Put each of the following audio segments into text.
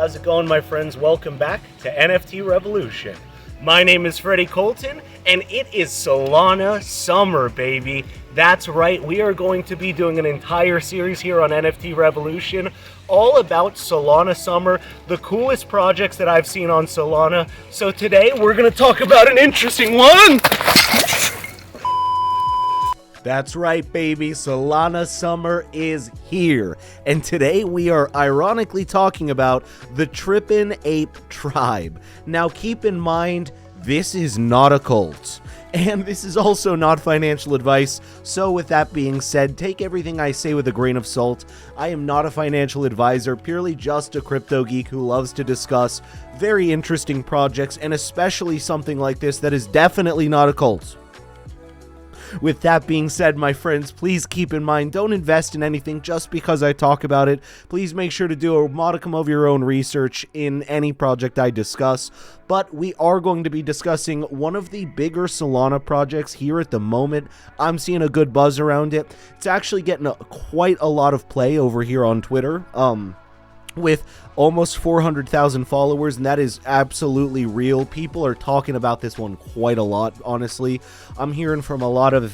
How's it going, my friends? Welcome back to NFT Revolution. My name is Freddie Colton, and it is Solana summer, baby. That's right, we are going to be doing an entire series here on NFT Revolution all about Solana summer, the coolest projects that I've seen on Solana. So today we're going to talk about an interesting one. That's right, baby. Solana summer is here. And today we are ironically talking about the Trippin Ape Tribe. Now keep in mind, this is not a cult. And this is also not financial advice. So with that being said, take everything I say with a grain of salt. I am not a financial advisor, purely just a crypto geek who loves to discuss very interesting projects, and especially something like this that is definitely not a cult. With that being said, my friends, please keep in mind, don't invest in anything just because I talk about it. Please make sure to do a modicum of your own research in any project I discuss. But we are going to be discussing one of the bigger Solana projects here at the moment. I'm seeing a good buzz around it. It's actually getting quite a lot of play over here on Twitter. With almost 400,000 followers, and that is absolutely real. People are talking about this one quite a lot, honestly. I'm hearing from a lot of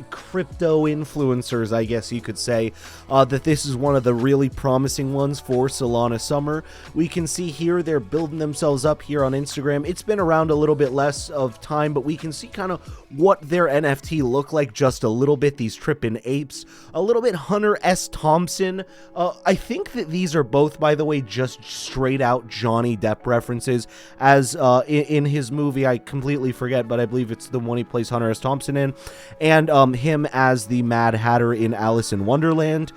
crypto influencers, I guess you could say, that this is one of the really promising ones for Solana summer. We can see here they're building themselves up here on Instagram. It's been around a little bit less of time, but we can see kind of what their NFT look like just a little bit. These Trippin Apes, a little bit Hunter S. Thompson. I think that these are both, by the way, just straight out Johnny Depp references, as in his movie, I completely forget, but I believe it's the one he plays Hunter S. Thompson in, and him as the Mad Hatter in Alice in Wonderland.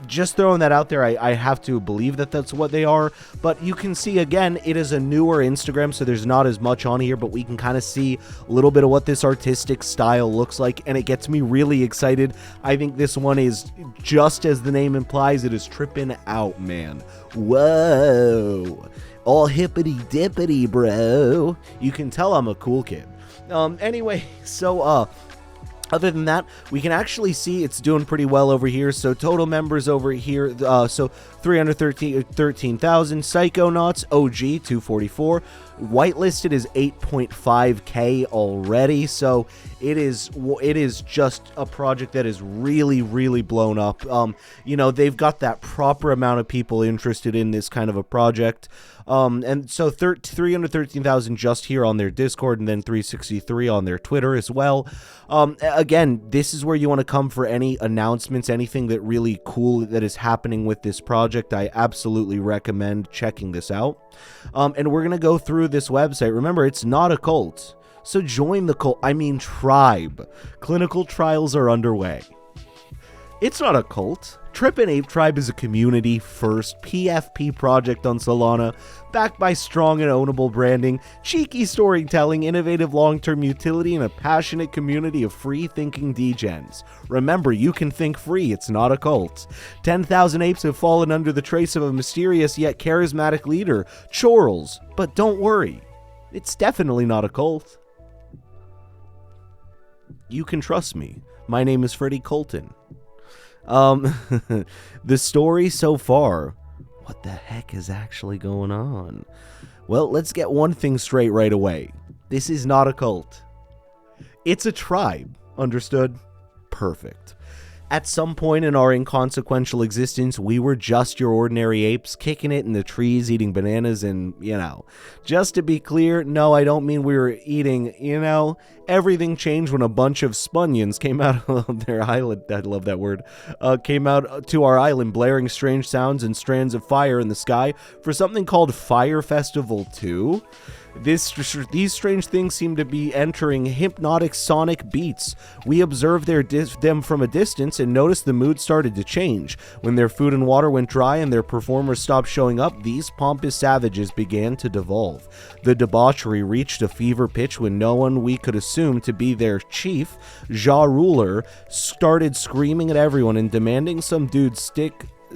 Just throwing that out there, I have to believe that that's what they are, but you can see, again, it is a newer Instagram, so there's not as much on here, but we can kind of see a little bit of what this artistic style looks like, and it gets me really excited. I think this one is, just as the name implies, it is tripping out, man. Whoa, all hippity dippity, bro. You can tell I'm a cool kid. Anyway, so other than that, we can actually see it's doing pretty well over here. So total members over here, so 313,000. Psychonauts OG 244. Whitelisted is 8.5k already. So it is just a project that is really blown up. You know, they've got that proper amount of people interested in this kind of a project. And so 313,000 just here on their Discord, and then 363 on their Twitter as well. Again, this is where you want to come for any announcements, anything that really cool that is happening with this project. I absolutely recommend checking this out. And we're going to go through this website. Remember, it's not a cult. So join the cult, tribe. Clinical trials are underway. It's not a cult. Trippin Ape Tribe is a community-first PFP project on Solana, backed by strong and ownable branding, cheeky storytelling, innovative long-term utility, and a passionate community of free-thinking degens. Remember, you can think free, it's not a cult. 10,000 apes have fallen under the trace of a mysterious yet charismatic leader, Chorls. But don't worry, it's definitely not a cult. You can trust me. My name is Freddie Colton. The story so far, what the heck is actually going on? Well, let's get one thing straight right away. This is not a cult. It's a tribe. Understood? Perfect. At some point in our inconsequential existence, we were just your ordinary apes, kicking it in the trees, eating bananas, and, just to be clear, no, I don't mean we were eating, everything changed when a bunch of Spunions came out of their island, I love that word, came out to our island, blaring strange sounds and strands of fire in the sky for something called Fire Festival 2. These strange things seem to be entering hypnotic sonic beats. We observed them from a distance and noticed the mood started to change. When their food and water went dry and their performers stopped showing up, these pompous savages began to devolve. The debauchery reached a fever pitch when no one we could assume to be their chief, Ja Ruler, started screaming at everyone and demanding some dude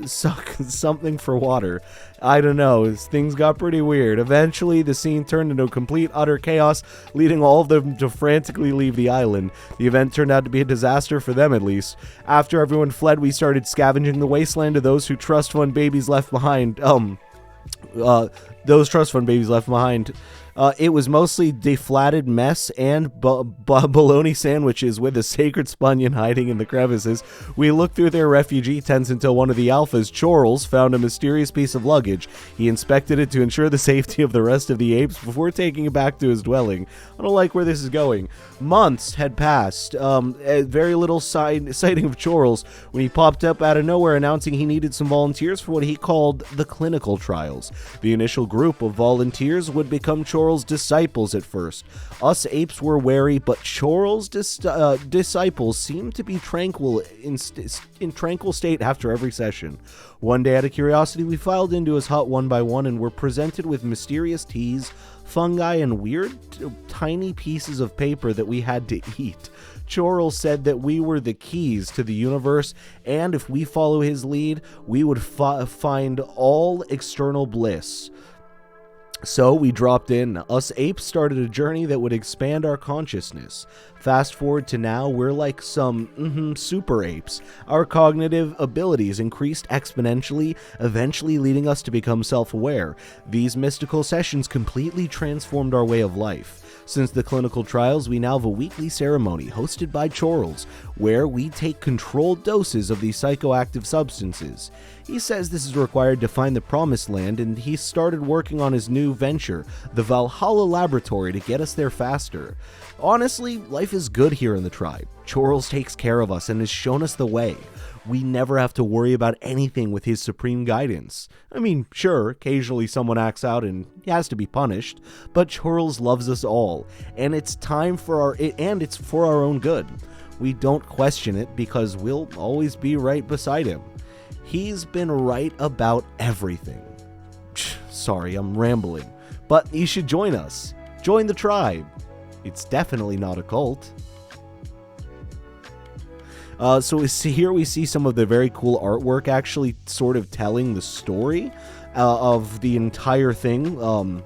suck something for water. I don't know, things got pretty weird. Eventually, the scene turned into complete utter chaos, leading all of them to frantically leave the island. The event turned out to be a disaster for them, at least. After everyone fled, we started scavenging the wasteland of those who trust fund babies left behind. those trust fund babies left behind. It was mostly deflated mess and bologna sandwiches with a sacred spunion hiding in the crevices. We looked through their refugee tents until one of the alphas, Chorles, found a mysterious piece of luggage. He inspected it to ensure the safety of the rest of the apes before taking it back to his dwelling. I don't like where this is going. Months had passed. Very little sighting of Chorles when he popped up out of nowhere announcing he needed some volunteers for what he called the clinical trials. The initial group of volunteers would become Chorles' disciples at first. Us apes were wary, but Chorles' disciples seemed to be in tranquil state after every session. One day, out of curiosity, we filed into his hut one by one and were presented with mysterious teas, fungi, and weird tiny pieces of paper that we had to eat. Chorles said that we were the keys to the universe, and if we follow his lead, we would find all external bliss. So we dropped in. Us apes started a journey that would expand our consciousness. Fast forward to now, we're like some super apes. Our cognitive abilities increased exponentially, eventually leading us to become self-aware. These mystical sessions completely transformed our way of life. Since the clinical trials, we now have a weekly ceremony hosted by Chorles, where we take controlled doses of these psychoactive substances. He says this is required to find the promised land, and he started working on his new venture, the Valhalla Laboratory, to get us there faster. Honestly, life is good here in the tribe. Chorles takes care of us and has shown us the way. We never have to worry about anything with his supreme guidance. I mean, sure, occasionally someone acts out and he has to be punished, but Chorles loves us all, and it's for our own good. We don't question it because we'll always be right beside him. He's been right about everything. Sorry, I'm rambling, but you should join us. Join the tribe. It's definitely not a cult. So here we see some of the very cool artwork actually sort of telling the story of the entire thing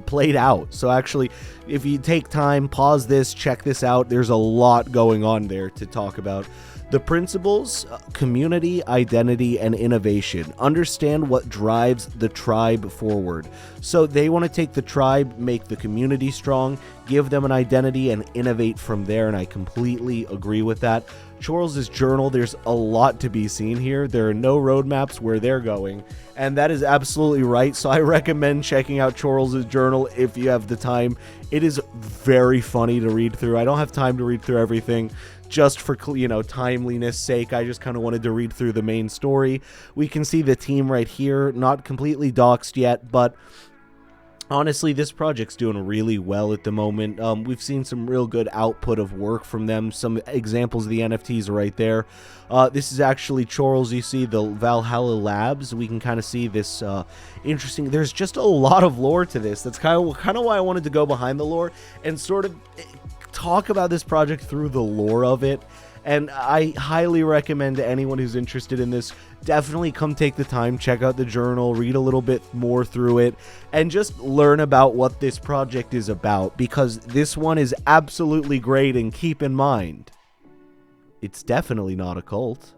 played out. So actually, if you take time, pause this, check this out, there's a lot going on there to talk about. The principles, community, identity, and innovation. Understand what drives the tribe forward. So they want to take the tribe, make the community strong, give them an identity, and innovate from there, and I completely agree with that. Chorles' journal, there's a lot to be seen here. There are no roadmaps where they're going, and that is absolutely right, so I recommend checking out Chorles' journal if you have the time. It is very funny to read through. I don't have time to read through everything. Just for, timeliness sake, I just kind of wanted to read through the main story. We can see the team right here, not completely doxed yet, but honestly, this project's doing really well at the moment. We've seen some real good output of work from them. Some examples of the NFTs are right there. This is actually Chorles. You see the Valhalla Labs. We can kind of see this interesting. There's just a lot of lore to this. That's kind of why I wanted to go behind the lore and sort of talk about this project through the lore of it. And I highly recommend to anyone who's interested in this, definitely come take the time, check out the journal, read a little bit more through it, and just learn about what this project is about, because this one is absolutely great, and keep in mind, it's definitely not a cult.